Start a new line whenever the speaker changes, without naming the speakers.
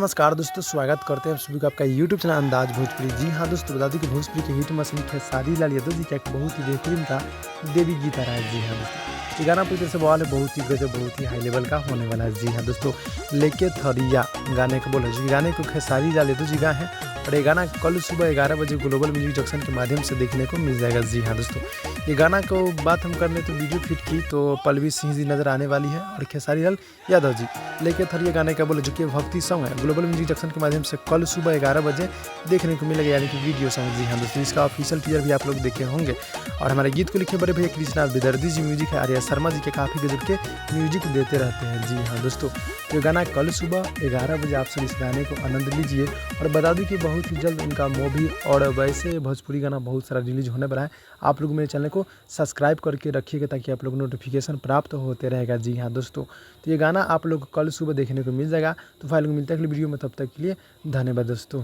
नमस्कार दोस्तों, स्वागत करते हैं आप सभी का आपका यूट्यूब चैनल अंदाज भोजपुरी। जी हाँ दोस्तों, बता दूं कि भोजपुरी के हिट मशीन खेसारी लाल यादव जी का एक बहुत ही बेहतरीन था देवी गीत आ रहा है। जी हाँ दोस्तों, ये गाना पूरी तरह से बवाल है, बहुत ही गजब, बहुत ही हाई लेवल का होने वाला है। जी हाँ दोस्तों, लेके थरिया गाने को बोला जी, गाने को खेसारी लाल यादव जी गाए हैं और ये गाना कल सुबह 11 बजे ग्लोबल म्यूजिक जंक्शन के माध्यम से देखने को मिल जाएगा। जी हाँ दोस्तों, ये गाना को बात हम कर लें तो वीडियो फिट की तो पल्लवी सिंह जी नजर आने वाली है और खेसारी लाल यादव जी लेके थरिया गाने का बोले जो कि भक्ति सॉन्ग है, ग्लोबल म्यूजिक जंक्शन के माध्यम से कल सुबह 11 बजे देखने को मिलेगा, यानी कि वीडियो सॉन्ग। जी हाँ दोस्तों, इसका ऑफिशियल टीजर भी आप लोग देखे होंगे। और हमारे गीत को लिखे बड़े भैया कृष्णा विदर्दी जी, म्यूजिक है आर्या शर्मा जी के काफ़ी गजब के म्यूजिक देते रहते हैं। जी हाँ दोस्तों, ये गाना कल सुबह 11 बजे आप सब इस गाने को आनंद लीजिए। और बता दूं कि बहुत ही जल्द इनका मूवी और वैसे भोजपुरी गाना बहुत सारा रिलीज होने वाला है। आप लोग मेरे चैनल को सब्सक्राइब करके रखिएगा ताकि आप लोग नोटिफिकेशन प्राप्त होते रहेगा। जी हाँ दोस्तों, तो ये गाना आप लोग कल सुबह देखने को मिल जाएगा। तो फाइल को मिलता है अगली वीडियो में, तब तक के लिए धन्यवाद दोस्तों।